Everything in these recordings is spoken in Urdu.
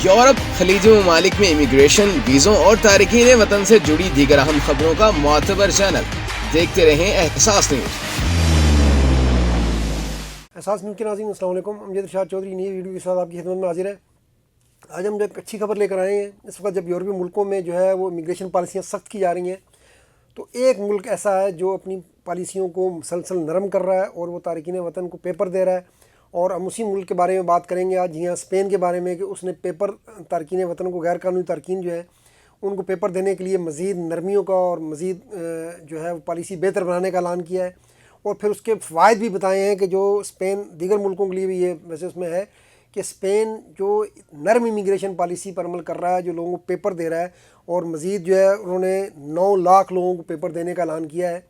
یورپ خلیجی ممالک میں امیگریشن، ویزوں اور تارکین وطن سے جڑی دیگر اہم خبروں کا معتبر چینل۔ دیکھتے رہیں احساس نیوز۔ احساس نیوز کے ناظرین السلام علیکم۔ امجد ارشاد چودھری نئی ویڈیو کے ساتھ آپ کی خدمت میں حاضر ہے۔ آج ہم ایک اچھی خبر لے کر آئے ہیں۔ اس وقت جب یورپی ملکوں میں جو ہے وہ امیگریشن پالیسیاں سخت کی جا رہی ہیں، تو ایک ملک ایسا ہے جو اپنی پالیسیوں کو مسلسل نرم کر رہا ہے اور وہ تارکین وطن کو پیپر دے رہا ہے، اور ہم اسی ملک کے بارے میں بات کریں گے آج، جی ہاں، اسپین کے بارے میں، کہ اس نے پیپر تارکین وطن کو، غیر قانونی تارکین جو ہے ان کو پیپر دینے کے لیے مزید نرمیوں کا اور مزید جو ہے وہ پالیسی بہتر بنانے کا اعلان کیا ہے، اور پھر اس کے فوائد بھی بتائے ہیں کہ جو اسپین دیگر ملکوں کے لیے بھی یہ ویسے اس میں ہے کہ اسپین جو نرم امیگریشن پالیسی پر عمل کر رہا ہے، جو لوگوں کو پیپر دے رہا ہے، اور مزید جو ہے انہوں نے 9 لاکھ لوگوں کو پیپر دینے کا اعلان کیا ہے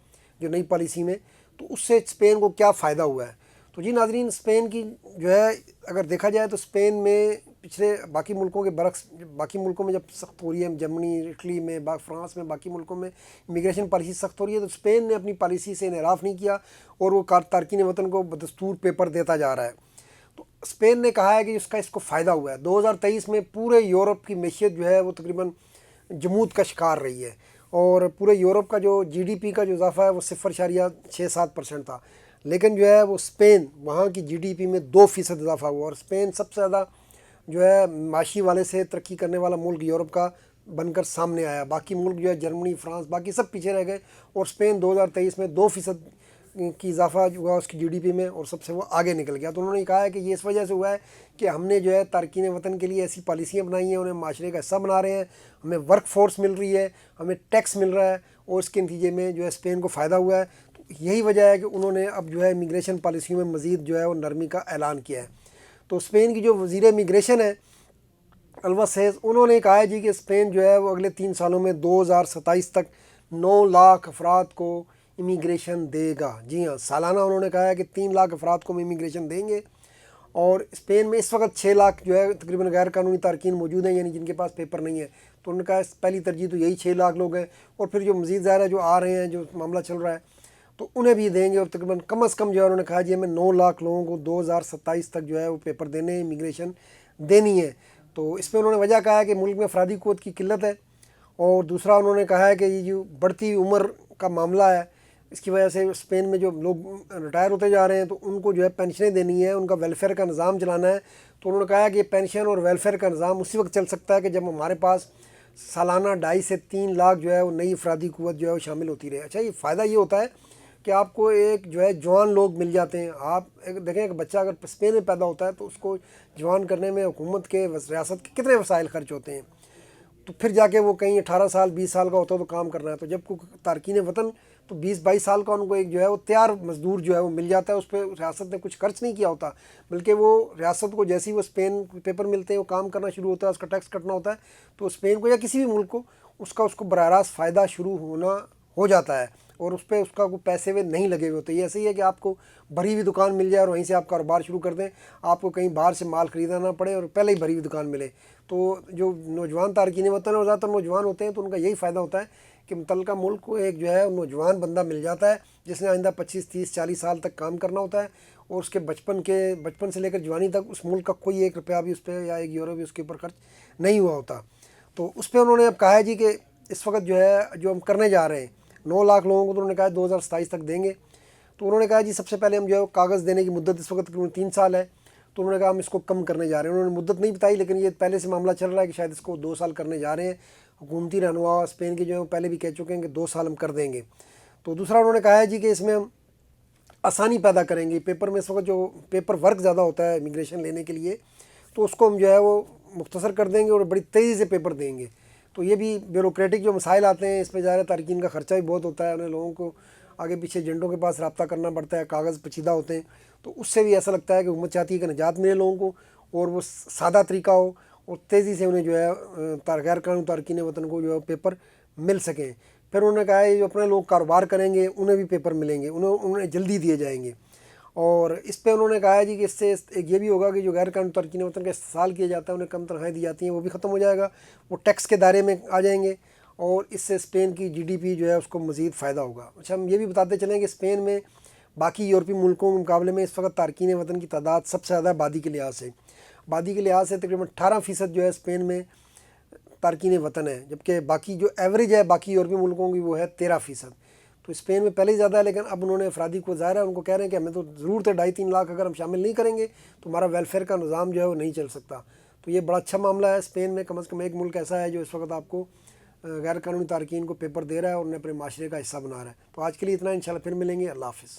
جو نئی پالیسی میں، تو اس سے اسپین کو کیا فائدہ ہوا ہے۔ تو جی ناظرین، اسپین کی جو ہے اگر دیکھا جائے تو اسپین میں پچھلے باقی ملکوں کے برعکس، باقی ملکوں میں جب سخت ہو رہی ہے، جرمنی، اٹلی میں، فرانس میں، باقی ملکوں میں امیگریشن پالیسی سخت ہو رہی ہے، تو اسپین نے اپنی پالیسی سے انحراف نہیں کیا اور وہ تارکین وطن کو بدستور پیپر دیتا جا رہا ہے۔ تو اسپین نے کہا ہے کہ اس کو فائدہ ہوا ہے۔ 2023 میں پورے یورپ کی معیشت جو ہے وہ تقریباً جمود کا شکار رہی ہے، اور پورے یورپ کا جو جی ڈی پی کا جو اضافہ ہے وہ 0.67% تھا، لیکن جو ہے وہ اسپین، وہاں کی جی ڈی پی میں 2% اضافہ ہوا، اور اسپین سب سے زیادہ جو ہے معاشی والے سے ترقی کرنے والا ملک یورپ کا بن کر سامنے آیا۔ باقی ملک جو ہے جرمنی، فرانس، باقی سب پیچھے رہ گئے، اور اسپین 2023 میں 2% کی اضافہ ہوا اس کی جی ڈی پی میں، اور سب سے وہ آگے نکل گیا۔ تو انہوں نے کہا ہے کہ یہ اس وجہ سے ہوا ہے کہ ہم نے جو ہے تارکین وطن کے لیے ایسی پالیسیاں بنائی ہیں، انہیں معاشرے کا حصہ بنا رہے ہیں، ہمیں ورک فورس مل رہی ہے، ہمیں ٹیکس مل رہا ہے، اور اس کے نتیجے میں جو ہے اسپین کو فائدہ ہوا ہے۔ تو یہی وجہ ہے کہ انہوں نے اب جو ہے امیگریشن پالیسیوں میں مزید جو ہے وہ نرمی کا اعلان کیا ہے۔ تو اسپین کی جو وزیر امیگریشن ہے الواسیز، انہوں نے کہا ہے جی کہ اسپین جو ہے وہ اگلے 3 سالوں میں 2027 تک 9 لاکھ افراد کو امیگریشن دے گا۔ جی ہاں، سالانہ انہوں نے کہا ہے کہ 3 لاکھ افراد کو ہم امیگریشن دیں گے، اور اسپین میں اس وقت 6 لاکھ جو ہے تقریباً غیر قانونی تارکین موجود ہیں، یعنی جن کے پاس پیپر نہیں ہے۔ تو انہوں نے کہا پہلی ترجیح تو یہی 6 لاکھ لوگ ہیں، اور پھر جو مزید ظاہر ہے جو آ رہے ہیں، جو معاملہ چل رہا ہے، تو انہیں بھی دیں گے، اور تقریباً کم از کم جو ہے انہوں نے کہا جی ہمیں 9 لاکھ لوگوں کو 2027 تک جو ہے وہ پیپر دینے، امیگریشن دینی ہے۔ تو اس پہ انہوں نے وجہ کہا ہے کہ ملک میں افرادی قوت کی قلت ہے، اور دوسرا انہوں نے کہا ہے کہ یہ جو بڑھتی عمر کا معاملہ ہے، اس کی وجہ سے اسپین میں جو لوگ ریٹائر ہوتے جا رہے ہیں، تو ان کو جو ہے پینشنیں دینی ہے، ان کا ویلفیئر کا نظام چلانا ہے۔ تو انہوں نے کہا کہ یہ پینشن اور ویلفیئر کا نظام اسی وقت چل سکتا ہے کہ جب ہمارے پاس سالانہ 2.5 سے 3 لاکھ جو ہے وہ نئی افرادی قوت جو ہے وہ شامل ہوتی رہے۔ اچھا، یہ فائدہ یہ ہوتا ہے کہ آپ کو ایک جو ہے جوان لوگ مل جاتے ہیں۔ آپ دیکھیں کہ بچہ اگر اسپین میں پیدا ہوتا ہے تو اس کو جوان کرنے میں حکومت کے، ریاست کے کتنے وسائل خرچ ہوتے ہیں، تو پھر جا کے وہ کہیں 18 سال 20 سال کا ہوتا ہے تو کام کرنا ہے۔ تو جب کوئی تارکین وطن تو 20-22 سال کا ان کو ایک جو ہے وہ تیار مزدور جو ہے وہ مل جاتا ہے، اس پہ ریاست نے کچھ خرچ نہیں کیا ہوتا، بلکہ وہ ریاست کو جیسے ہی وہ اسپین پیپر ملتے ہیں وہ کام کرنا شروع ہوتا ہے، اس کا ٹیکس کٹنا ہوتا ہے، تو اسپین کو یا کسی بھی ملک کو اس کو براہ راست فائدہ شروع ہونا ہو جاتا ہے، اور اس پہ اس کا کوئی پیسے وہ نہیں لگے ہوئے ہوتے۔ یہ ایسے ہی ہے کہ آپ کو بھری ہوئی دکان مل جائے اور وہیں سے آپ کاروبار شروع کر دیں، آپ کو کہیں باہر سے مال خریدنا نہ پڑے اور پہلے ہی بھری ہوئی دکان ملے۔ تو جو نوجوان تارکین وطن اور زیادہ تر نوجوان ہوتے ہیں، تو ان کا یہی فائدہ ہوتا ہے کہ متعلقہ ملک کو ایک جو ہے نوجوان بندہ مل جاتا ہے جس نے آئندہ 25 30 40 سال تک کام کرنا ہوتا ہے، اور اس کے بچپن سے لے کر جوانی تک اس ملک کا کوئی 1 روپیہ بھی اس پہ یا 1 یورو بھی اس کے اوپر خرچ نہیں ہوا ہوتا۔ تو اس پہ انہوں نے اب کہا ہے جی کہ اس وقت جو ہے جو ہم کرنے جا رہے ہیں 9 لاکھ لوگوں کو، تو انہوں نے کہا 2027 تک دیں گے۔ تو انہوں نے کہا جی سب سے پہلے ہم جو ہے کاغذ دینے کی مدت اس وقت تقریباً 3 سال ہے، تو انہوں نے کہا ہم اس کو کم کرنے جا رہے ہیں۔ انہوں نے مدت نہیں بتائی، لیکن یہ پہلے سے معاملہ چل رہا ہے کہ شاید اس کو 2 سال کرنے جا رہے ہیں۔ حکومتی رہنما اسپین کے جو ہیں پہلے بھی کہہ چکے ہیں کہ 2 سال ہم کر دیں گے۔ تو دوسرا انہوں نے کہا ہے جی کہ اس میں ہم آسانی پیدا کریں گے۔ پیپر میں اس وقت جو پیپر ورک زیادہ ہوتا ہے امیگریشن لینے کے لیے، تو اس کو ہم جو ہے وہ مختصر کر دیں گے اور بڑی تیزی سے پیپر دیں گے۔ تو یہ بھی بیوروکریٹک جو مسائل آتے ہیں، اس پہ ظاہر تارکین کا خرچہ بھی بہت ہوتا ہے، انہیں لوگوں کو آگے پیچھے ایجنٹوں کے پاس رابطہ کرنا پڑتا ہے، کاغذ پیچیدہ ہوتے ہیں، تو اس سے بھی ایسا لگتا ہے کہ حکومت چاہتی ہے کہ نجات ملے لوگوں کو، اور وہ سادہ طریقہ ہو، اور تیزی سے انہیں جو ہے غیر قانونی تارکین وطن کو جو ہے پیپر مل سکیں۔ پھر انہوں نے کہا ہے جو اپنے لوگ کاروبار کریں گے انہیں بھی پیپر ملیں گے، انہیں جلدی دیے جائیں گے۔ اور اس پہ انہوں نے کہا ہے جی کہ اس سے ایک یہ بھی ہوگا کہ جو غیر قانونی تارکین وطن کا استحصال کیا جاتا ہے، انہیں کم تنخواہیں دی جاتی ہیں، وہ بھی ختم ہو جائے گا، وہ ٹیکس کے دائرے میں آ جائیں گے، اور اس سے اسپین کی جی ڈی پی جو ہے اس کو مزید فائدہ ہوگا۔ اچھا، ہم یہ بھی بتاتے چلیں کہ اسپین میں باقی یورپی ملکوں کے مقابلے میں اس وقت تارکین وطن کی تعداد سب سے زیادہ آبادی کے لحاظ سے۔ آبادی کے لحاظ سے تقریباً 18% جو ہے اسپین میں تارکین وطن ہے، جبکہ باقی جو ایوریج ہے باقی یورپی ملکوں کی وہ ہے 13%. تو اسپین میں پہلے ہی زیادہ ہے، لیکن اب انہوں نے افرادی کو ظاہر ہے ان کو کہہ رہے ہیں کہ ہمیں تو ضرورت ہے 2.5-3 لاکھ، اگر ہم شامل نہیں کریں گے تو ہمارا ویلفیئر کا نظام جو ہے وہ نہیں چل سکتا. تو یہ بڑا اچھا معاملہ ہے. اسپین میں کم از کم ایک ملک ایسا ہے جو اس وقت آپ کو غیر قانونی تارکین کو پیپر دے رہا ہے اور انہیں اپنے معاشرے کا حصہ بنا رہا ہے. تو آج کے لیے اتنا، انشاءاللہ پھر ملیں گے. اللہ حافظ.